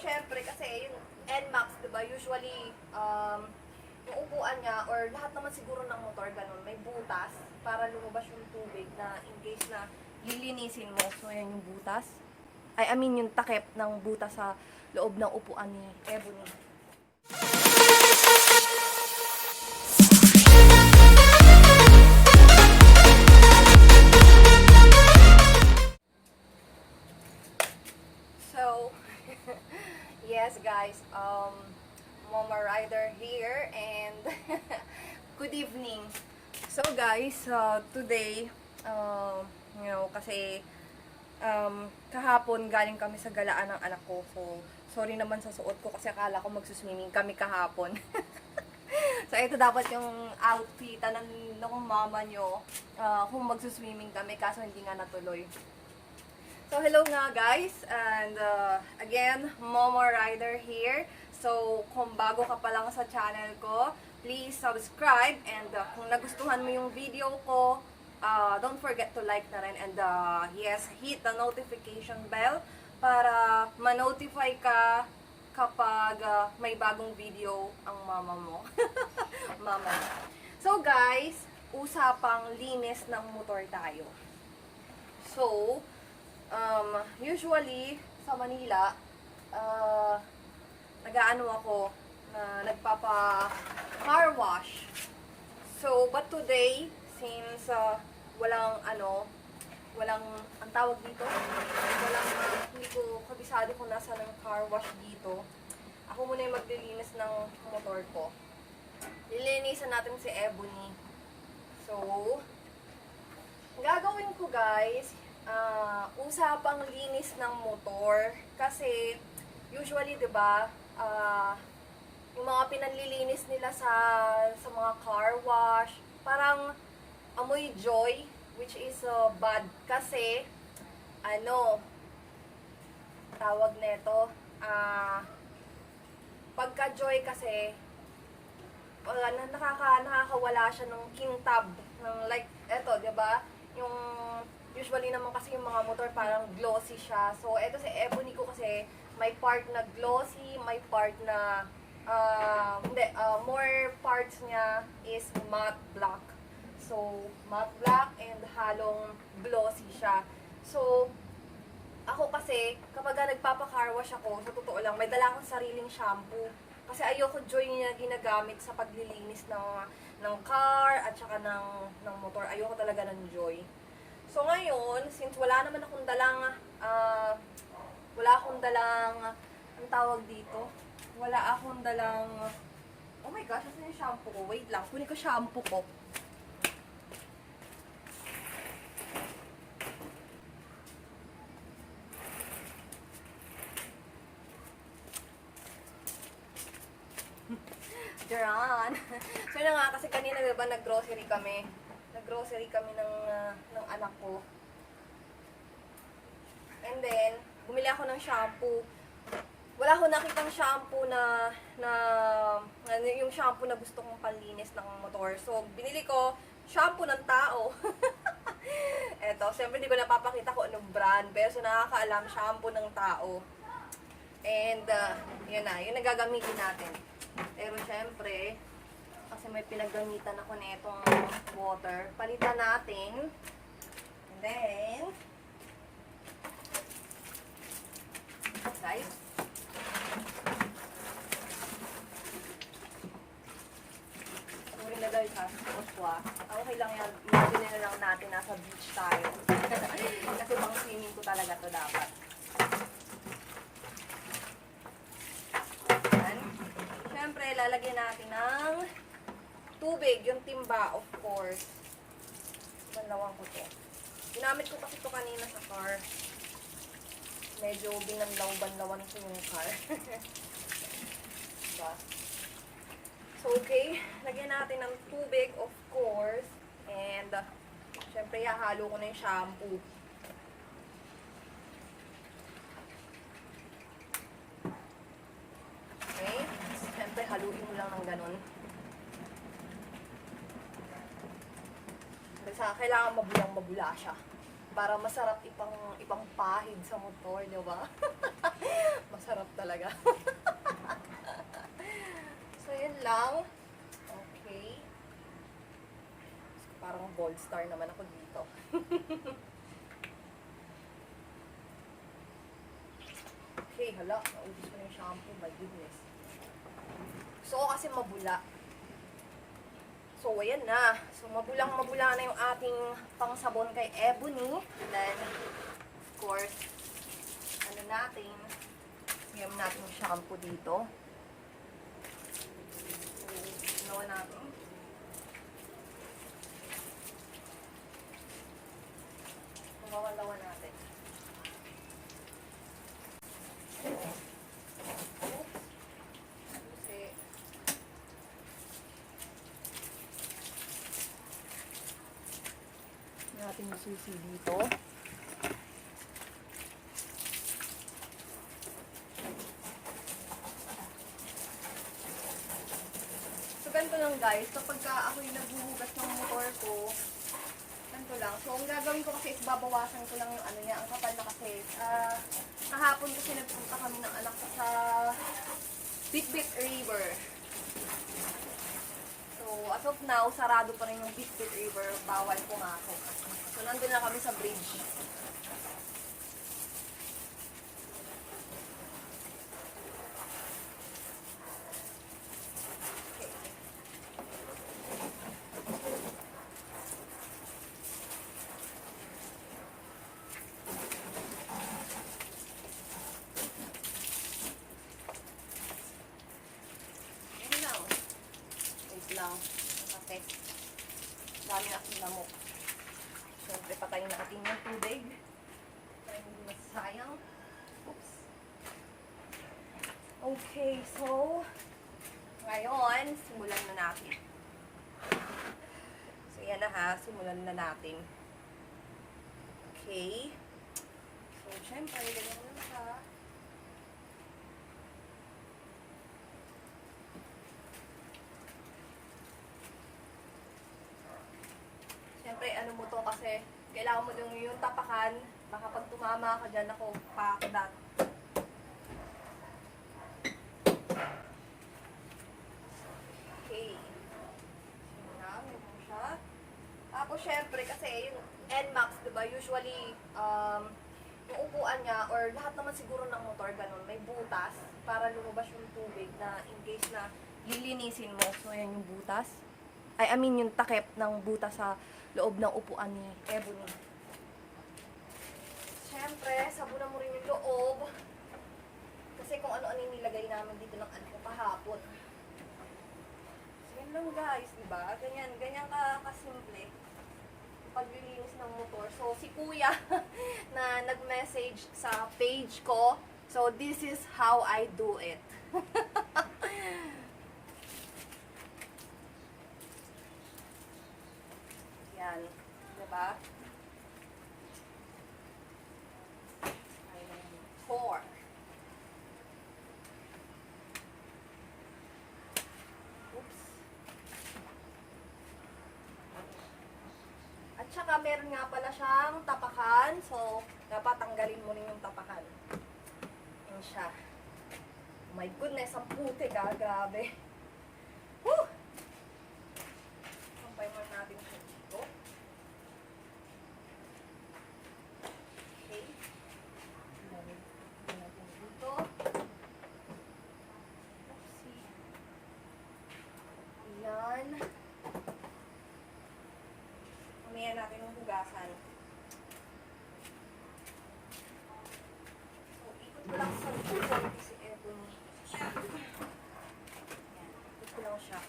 syempre, kasi yung Nmax, diba, usually, yung upuan niya, or lahat naman siguro ng motor, ganun, may butas para lumabas yung tubig na in case na lilinisin mo. So, ayan yung butas. I mean, yung takip ng butas sa loob ng upuan ni Ebony. So, yes guys, Mama Rider here and good evening. So guys, today, kasi kahapon galing kami sa galaan ng anak ko. So, sorry naman sa suot ko kasi akala ko magsuswimming kami kahapon. So, ito dapat yung outfit ng mama nyo kung magsuswimming kami kaso hindi nga natuloy. So, hello nga guys, and again, Momo Rider here. So, kung bago ka pa lang sa channel ko, please subscribe, and kung nagustuhan mo yung video ko, don't forget to like na rin, and yes, hit the notification bell para ma-notify ka kapag may bagong video ang mama mo. Mama. So guys, usapang linis ng motor tayo. So, usually, sa Manila, nag-aano ako, nagpapa-car wash. So, but today, since walang, ang tawag dito, hindi ko kabisado kung nasa ng car wash dito. Ako muna yung maglilinis ng motor ko. Lilinisan natin si Ebony. So, gagawin ko guys, usapang linis ng motor. Kasi, usually, diba, yung mga pinanlilinis nila sa mga car wash, parang amoy joy, which is bad. Kasi, tawag neto, pagka-joy kasi, nakakawala siya ng kintab. Ng like, eto, diba? Yung usually naman kasi yung mga motor parang glossy siya. So, eto si Ebony ko kasi may part na glossy, may part na more parts niya is matte black. So, matte black and halong glossy siya. So, ako kasi, kapag nagpapa-car wash ako, sa totoo lang, may dala akong sariling shampoo. Kasi ayoko joy niya ginagamit sa paglilinis ng car at saka ng motor. Ayoko talaga ng joy. So ngayon, since wala naman akong dalang, ang tawag dito? Wala akong dalang, oh my gosh, asan yung shampoo ko? Wait lang, kunin ko shampoo ko. Diyan. So yun nga, kasi kanina diba nag-grocery kami. Nag-grocery kami ng anak ko. And then, bumili ako ng shampoo. Wala akong nakitang shampoo na yung shampoo na gusto kong panlinis ng motor. So, binili ko shampoo ng tao. Eto, siyempre hindi ko napapakita kung anong brand. Pero so, nakakaalam, shampoo ng tao. And, yun na, yun nagagamitin natin. Pero syempre, kasi may pinaggamitan ako na itong water. Palitan natin. And then, guys, sorry na guys ha, okay lang yan. Imagine na lang natin nasa beach tayo. Kasi pang swimming ko talaga to dapat. Siyempre, lalagyan natin ng tubig, yung timba, of course. Banlawan ko to. Ginamit ko kasi to kanina sa car. Medyo binanlaw-banlawan ko yung car. Diba? So, okay. Lagyan natin ng tubig, of course. And, syempre, hahalo ko na yung shampoo. Okay. Syempre, haluin mo lang ng ganun. Kailangan mabulang-mabula siya. Para masarap ipang pahid sa motor, di ba? Masarap talaga. So, yun lang. Okay. Parang gold star naman ako dito. Okay, hala. Naubos ko na yung shampoo. My goodness. Gusto ko kasi mabula. So, ayan na. So, mabulang-mabula na yung ating pangsabon kay Ebony. And then, of course, ano natin, ngayon natin yung shampoo dito. So, ginawa natin. Mawalawan natin. Natin yung susi dito. So, ganito lang guys. Kapag ako'y naghuhugas ng motor ko, ganito lang. So, ang gagawin ko kasi is babawasan ko lang yung ano niya. Ang kapal na kasi. Kahapon kasi nagpunta kami ng anak ko sa Bit-Bit River. So, as of now, sarado pa rin yung Bit-Bit River. Bawal pumasok. So, nandun na kami sa bridge. Yan lang. Wait lang. Kasi, dami na akong lamok. Siyempre, patayin natin yung tubig. Para hindi masayang. Oops. Okay, so, ngayon, simulan na natin. So, yan na ha. Simulan na natin. Okay. So, siyempre, ganyan na siya. Siyempre, ano mo to kasi, kailangan mo yung tapakan. Baka pag tumama ka dyan, ako, pakakdat. Okay. Sinang mo siya. Tapos, syempre, kasi yung Nmax, diba, usually, yung upuan niya, or lahat naman siguro ng motor, ganun, may butas para lumabas yung tubig na in case na lilinisin mo. So, yan yung butas. I mean, yung takip ng butas sa loob ng upuan ni Ebony. Siyempre, sabunan mo rin yung loob. Kasi kung ano-ano yung nilagay namin dito ng ano kahapon. So, yun lang guys, diba? Ganyan kasimple. Paglilinis ng motor. So, si Kuya na nag-message sa page ko. So, this is how I do it. Yan. Diba? 4. Oops. At saka meron nga pala siyang tapakan. So, dapat tanggalin mo rin yung tapakan. Yan siya. Oh my goodness, ang putik ah. Grabe. Woo! Sampay mo natin siya dito. Okay. Natin dito. Oopsie. Ayan. Mamaya natin yung hugasan. So, ikot ko lang sa likod si Ebony. Ayan. Ikot ko lang siya.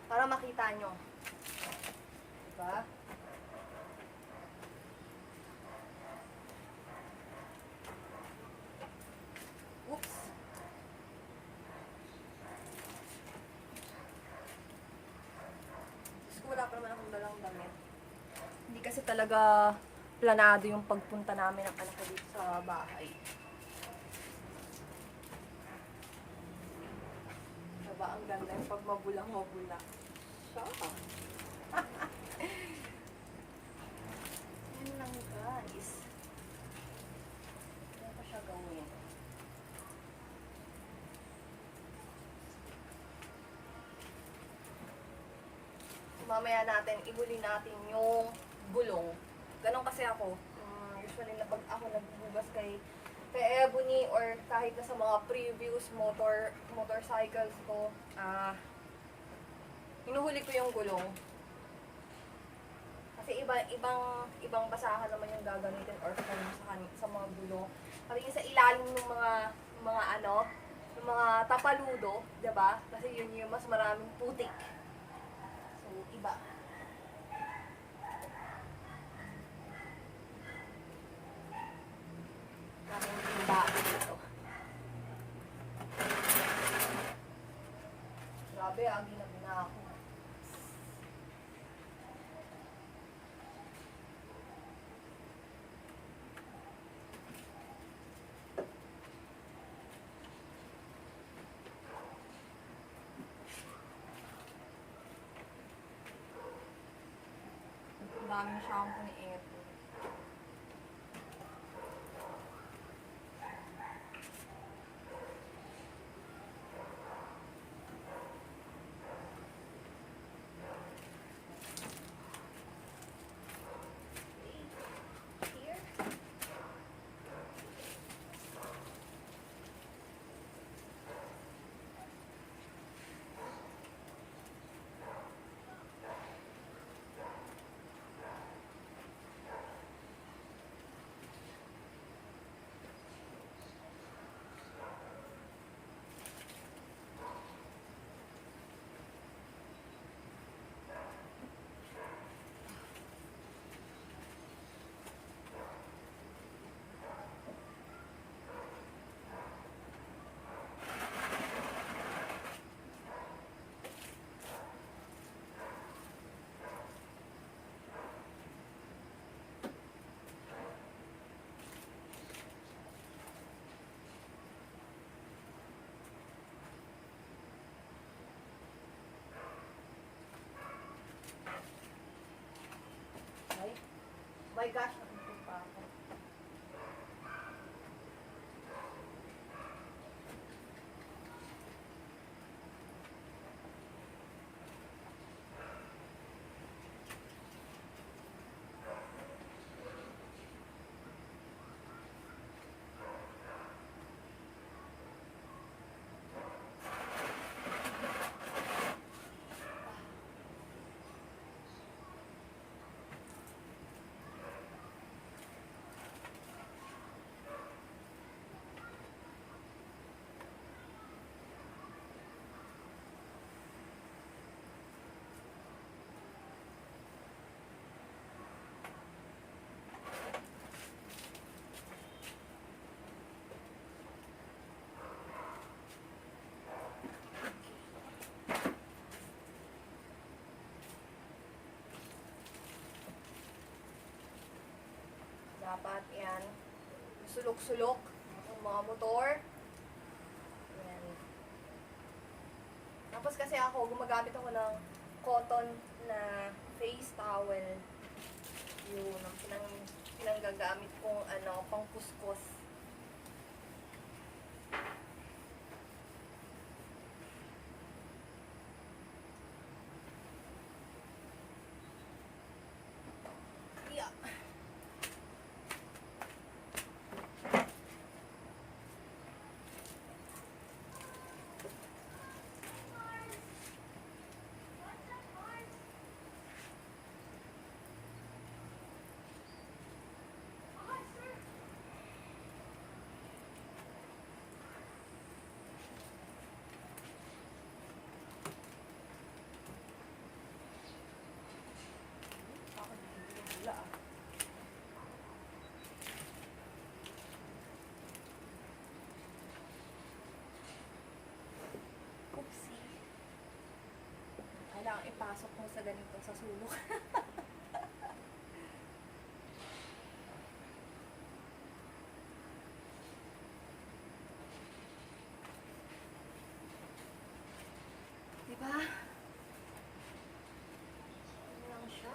Para makita nyo. Diba? Oops. Gusto wala pa naman akong dalang damit. Hindi kasi talaga planado yung pagpunta namin ng anak ko dito sa bahay. Diba? Ang ganda yung pag mabulang-mabula. Siya. Yan lang guys. Ano ko siya gawin? Mamaya natin, ihuli natin yung gulong. Ganon kasi ako. Usually na pag ako nagbubugas kay Ebony or kahit na sa mga previous motorcycles ko, hinuhuli ko yung gulong. Kasi ibang basahan naman yung gagamitin or sa mga gulong. Kasi yung sa ilalim ng mga ano, ng mga tapaludo, 'di ba? Kasi yun yung mas maraming putik. So, iba. Maraming timba dito. Grabe, agi na ako. Daming shampoo ni Eto. Here. My gosh, nakikita pa ako. Dapat yan, sulok-sulok ang mga motor. Yan. Tapos kasi ako, gumagamit ako ng cotton na face towel. Yun, ang pinanggagamit kong pang kuskus. Yeah. Kailangan ipasok mo sa ganito sa sulok. Diba? Ano lang siya?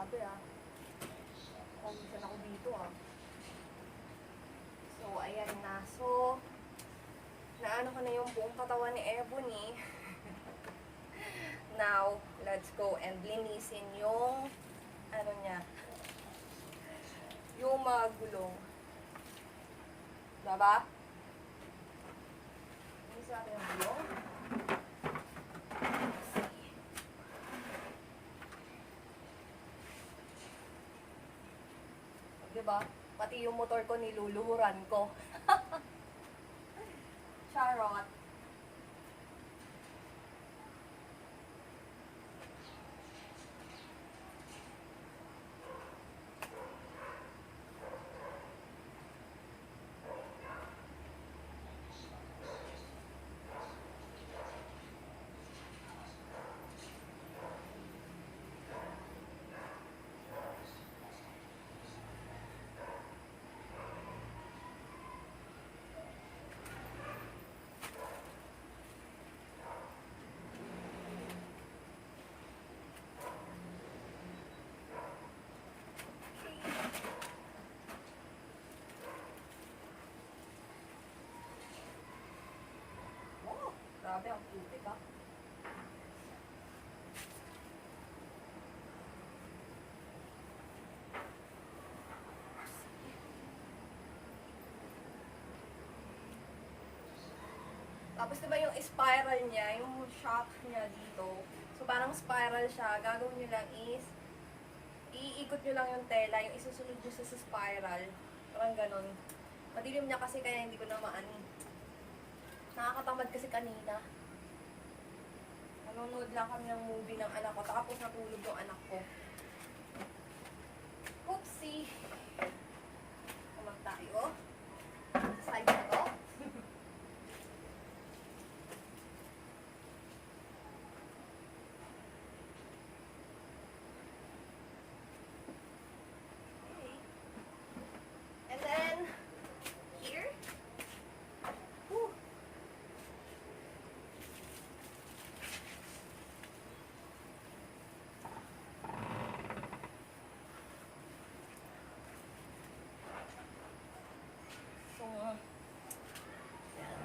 Grabe ah. Pawisan ako dito ah. So, ayan na. So, naano ko na yung buong katawan ni Ebony. Now, let's go and linisin yung ano niya. Yung mga gulong. Diba? Linisin natin yung gulong. Diba? Pati yung motor ko niluluhuran ko. Charot. Grabe, ang putik ah. Tapos diba yung spiral niya, yung shock niya dito. So parang spiral siya. Gagawin nyo lang is, iikot nyo lang yung tela, yung isusunod nyo sa spiral. Parang ganon. Madilim niya kasi kaya hindi ko na maani. Nakakatamad kasi kanina. Nanonood lang kami ng movie ng anak ko, tapos natulog yung anak ko. Oopsie! Kumag tayo. Sa side na to. Okay. And then, here. Whew. So, yan.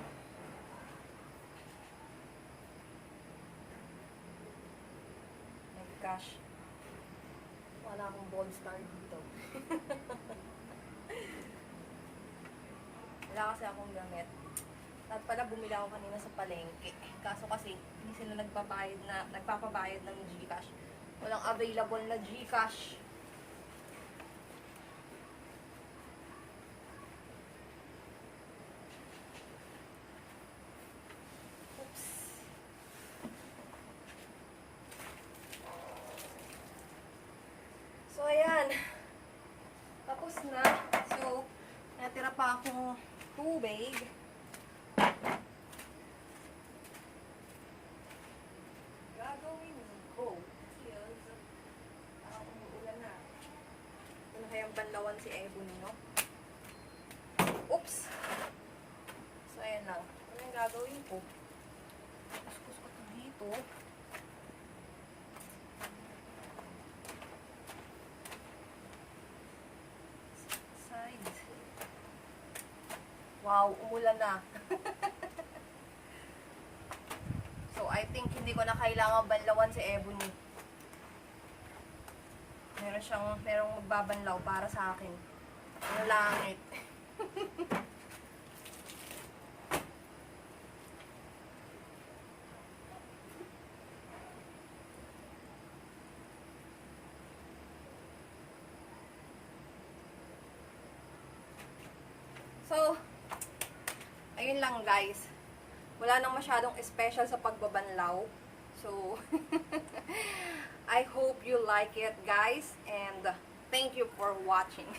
My gosh. Wala akong ball star dito. Wala kasi akong gamit. At pala bumili ako kanina sa palengke. Kaso kasi hindi sila nagpapabayad ng GCash. Walang available na GCash. Oops. So ayan. Tapos na. So, natira pa akong tubig. Gagawin ko. Yes. Parang umuulan na. Ito na kayang banlawan si Ebony, no? Oops! So, ayan lang. Ano yung gagawin ko? Kuskus ko ito dito. Side. Wow, umulan na. So, I think hindi ko na kailangan banlawan si Ebony. Merong magbabanlaw para sa akin. Ang langit. So, ayun lang guys. Wala nang masyadong special sa pagbabanlaw. So, I hope you like it guys. And thank you for watching.